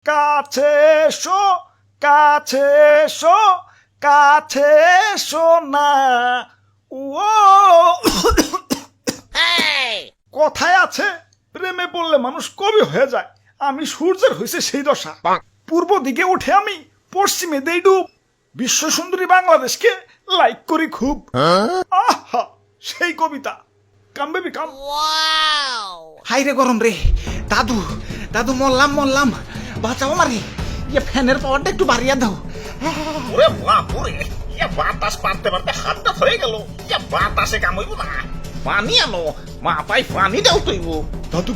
কাছে এসো, কাছে এসো, কাছে এসো না। ও কথায় আছে, প্রেমে পড়লে মানুষ কবি হয়ে যায়। আমি সূর্যের হয়েছে সেই দশা। পূর্ব দিকে উঠে আমি পশ্চিমে দেই ডুব। বিশ্ব সুন্দরী বাংলাদেশকে লাইক করি খুব। আহা, সেই কবিতা। কাম বেবি কাম। হাই রে গরম রে, দাদু দাদু মরলাম মরলাম, বাঁচাও মারি। ইয়ে ফ্যানের পাওয়ারটা একটু বাড়িয়ে দাও। ওরে বাপুরে, ইয়া বাতাস পারতে পারতে হাতটা হয়ে গেল। ইয়া বাতাসে কামইব না, পানি আনো, মাথায় পানি দাও তৈব। দাদু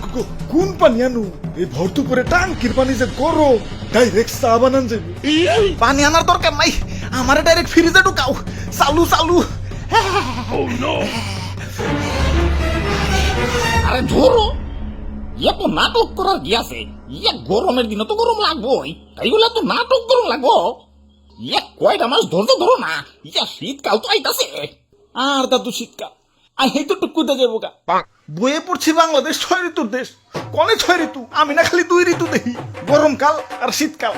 কোন পানি আনু? এই ভর্তু করে টাঙ্কির পানি যে গরম, ডাইরেক্ট চা বানান যাবে। পানি আনার দরকার নাই, আমারে ডাইরেক্ট ফ্রিজে ঢুকাও। চালু চালু। আরে ধরো, ইয়া তো নাটক করার কি আছে? ইয়া গরমের দিনে তো গরম লাগবোই, তাই বলে তো নাটক গরম লাগবো? ইয়া কয়টা মাস ধৈর্য ধরো না, ইয়া শীতকাল তো আইতাছে। আর দাদু শীতকাল আই হেই তো টুকুতে যাবো গা। বইয়ে পড়ছি বাংলাদেশ 6 ঋতুর দেশ। কনে 6 ঋতু? আমি না খালি 2 ঋতু দেখি, গরমকাল আর শীতকাল।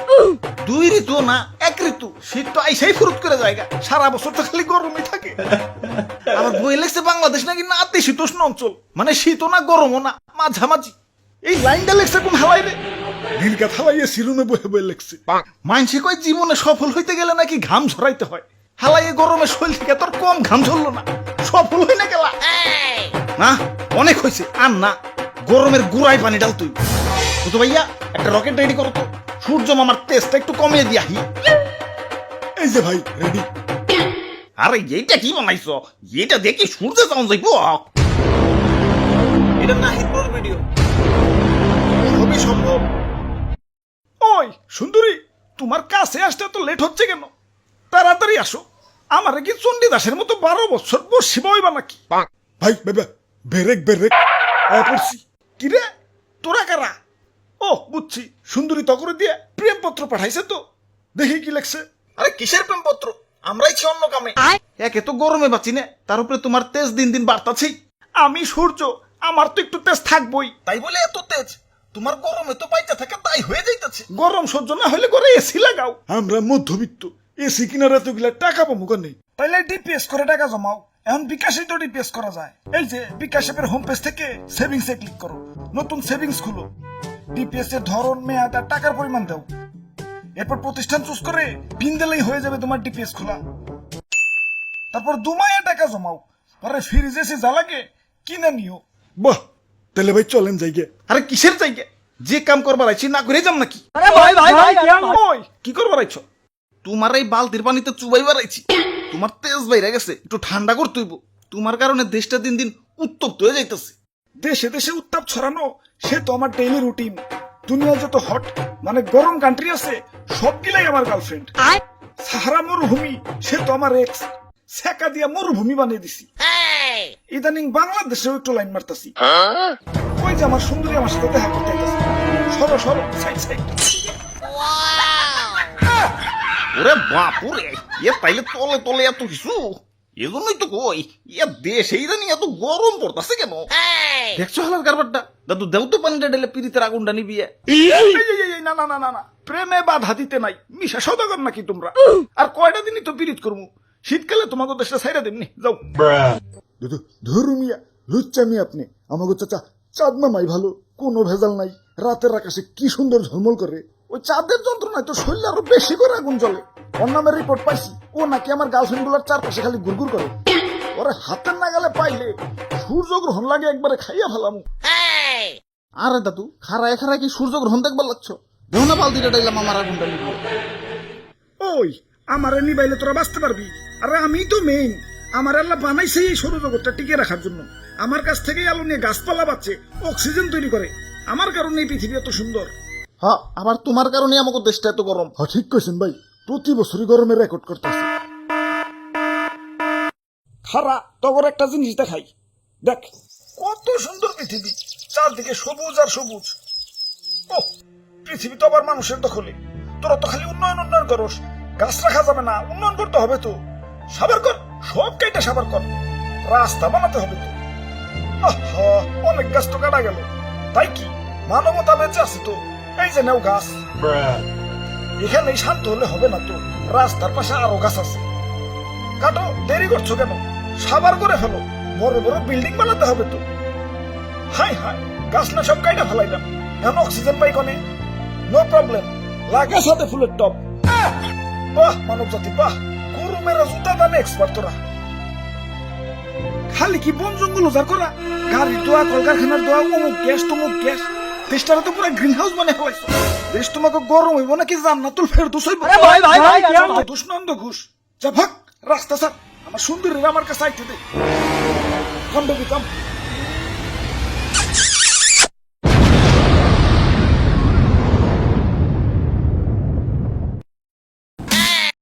2 ঋতু না, 1 ঋতু। শীত তো আইসাই ফুরুত করে জায়গা, সারা বছর তো খালি গরমই থাকে। আমার বই লেগছে বাংলাদেশ নাকি নাতিশীতোষ্ণ অঞ্চল, মানে শীতও না গরমও না, মাঝামাঝি। এই লাইনটা লেখছে কোন হালাই রে? নীলকা থালাইয়ে সিরুমে বহে বয়ে লেখছে। মানসি কয় জীবনে সফল হইতে গেলে নাকি ঘাম ঝরাইতে হয়। হালাইয়ে গরমে শৈল থেকে তোর কম ঘাম ঝরলো না, সফল হই না গেলা। না, অনেক হয়েছে, আর না। গরমের গুড়াই পানি ডাল তুই। তো ভাইয়া একটা রকেট রেডি করো তো, সূর্য মামার তেজটা একটু কমিয়ে দিয়াহি। এই যে ভাই রেডি। আরে এইটা কি বানাইছো? এটা দেখি সূর্য যাওয়া যাইব। এটা নাহিদপুর ভিডিও। সবই সম্ভব। ওই সুন্দরী, তোমার কাছে আসতে তো লেট হচ্ছে কেন? তাড়াতাড়ি আসো। আমারে কি চণ্ডীদাসের মতো 12 বছর বসি বইবা নাকি? ভাই বেবে, বেরেক বেরেক আয় পড়ছি। কিরে, তোরা কারা? ও বুঝছি, সুন্দরী তকরে দিয়ে প্রেমপত্র পাঠাইছে তো। দেখি কি লেখছে। আরে কিসের প্রেমপত্র? আমরাই ছি অন্য কামে। একে তো গরমে বাঁচি না, তার উপরে তোমার তেজ দিন দিন বাড়তাছেই। আমি সূর্য, আমার তো একটু তেজ থাকবই। তাই বলে এত তেজ? তোমার গরমে তো পাইতে থাকে, তাই হয়ে যাইতেছে। গরম সহ্য না হলে করে এসি লাগাও। আমরা মধ্যবিত্ত, এসি কিনার এতগুলা টাকা পাবো কেন? তাইলে ডিপিএস করে টাকা জমাও। এখন বিকাশে তো ডিপিএস করা যায়। এই যে বিকাশ অ্যাপের হোম পেজ থেকে সেভিংস এ ক্লিক করো, নতুন সেভিংস খুলো, ডিপিএস এর ধরন, মেয়াদ আর টাকার পরিমাণ দাও। এরপর প্রতিষ্ঠান চুজ করে পিন দিলেই হয়ে যাবে তোমার ডিপিএস খোলা। তারপর 2 মাসে টাকা জমাও, পরে ফ্রিজ এসে যা লাগে কিনে নিও। বাহ, তাহলে ভাই চলেন যাইগে। আরে কিসের জায়গা? যে কাম করবার আইছি না করে যাম নাকি? ওই কি করবার আইছো? তোমার এই বালতির পানিতে চুবাইবার আইছি। তোমার তেজ বাইরে গেছে, একটু ঠান্ডা করতে হইব। তোমার কারণে দেশটা দিন দিন উত্তপ্ত হয়ে যাইতেছে। দেশে দেশে উত্তাপ ছড়ানো সে তো আমার ডেইলি রুটিন। দুনিয়া যত হট মানে গরম কান্ট্রি আছে সবগুলাই আমার গার্লফ্রেন্ড। সাহারা মরুভূমি সে তো আমার এক্স, সেকা দিয়া মরুভূমি বানিয়ে দিছি। ইদানিং বাংলাদেশেও একটু লাইন মারতাছি। ওই যে আমার সুন্দরী আমার সাথে দেখা করতে আইতাছে। সরো সরো, সাইড সাইড। ওরে বাপুরে, ইয়া তাইলে তলে তলে এত কিছু। এজন্যই তো কই, ইয়া দেশে ইদানিং এত গরম পড়তাছে কেন? দেখছো হালার কারবারটা? দাদু দেও তো পানিটা ঢেলে পিরিতের আগুনটা নিবিয়ে। না না না না না, প্রেমে বাধা দিতে নাই। মিশা সদাগর নাকি তোমরা? আর কয়টা দিনই তো পিরিত করবো। শীতকালে তোমাকে দেশটা ছাইরা দেবনি, যাও। ধরুমিয়া লুচ্চামি আপনি। আমাকে চাচা চাঁদ মামাই ভালো, কোনো ভেজাল নাই। রাতের আকাশে কি সুন্দর ঝলমল করে। ওই চাঁদের যন্ত্রণায় তো শরীরে আরো বেশি করে আগুন জ্বলে। ওর নামের রিপোর্ট পাইছি, ও নাকি আমার গার্লফ্রেন্ড গুলার চারপাশে খালি গুড়গুড় করে। ওরে হাতের নাগালে পাইলে সূর্যগ্রহণ লাগে একবারে খাইয়া ফেলামু। আরে দাদু, খারায় খারায় কি সূর্যগ্রহণ দেখবার লাগছো? দেও না বালতিটা ডাইলাম আমার আগুনটা নিবি। ওই আমারে নিবাইলে তোরা বাঁচতে পারবি? আরে আমি তো মেইন। আমার আল্লাহ বানাইছে এই সৌরজগৎটা টিকে রাখার জন্য। আমার কাছ থেকেই আলো নিয়ে গাছপালা বাঁচে, অক্সিজেন তৈরি করে। আমার কারণে এই পৃথিবী এত সুন্দর। হ্যাঁ, আবার তোমার কারণে আমাকে দেশটা এত গরম। হ্যাঁ ঠিক কইছেন ভাই, প্রতি বছরই গরমের রেকর্ড করতেছে। খারা তগর একটা জিনিস দেখাই, দেখ কত সুন্দর পৃথিবী, চারদিকে সবুজ আর সবুজ। ও পৃথিবী তো আবার মানুষের দখলে। তোরা তো খালি উন্নয়ন উন্নয়ন করস, গাছ রাখা যাবে না, উন্নয়ন করতে হবে তো। সাবার কর, সব কেটে সাবার কর, রাস্তা বানাতে হবে তো। আহা, অনেক গাছ তো কাটা গেল, তাই কি মানবতা বেঁচে আছে তো। এই যে নাও গাছ এখানে শান্ত হলে হবে না তো, রাস্তার পাশে আরো গাছ আছে। কাটো, দেরি করছো কেন? সাবার করে ফেলো, বড় বড় বিল্ডিং বানাতে হবে তো। হাই হাই, গাছ না সব কাইটা ফেলাইলাম, এখন অক্সিজেন পাই কনে? নো প্রবলেম, লাগা সাথে ফুলের টপ। বাহ মানব জাতি বাহ, গরু মেরা জুতা দানে এক্সপার্ট তোরা। খালি কি বন জঙ্গল উজাড় করা, গাড়ির দোয়া, কলকারখানার দোয়া, অমুক গ্যাস তমুক গ্যাস, দেশটারে তো পুরো গ্রিন হাউস বানিয়ে ফেলাইছো। দেশ তোমাকে গরম হইব নাকি জান্নাতুল ফেরদৌস হইব? দুষ্ণন্দ ঘুষ, যা ভাগ রাস্তা স্যার, আমার সুন্দরীরা আমার কাছে আইতে দে। কম বেবি কম।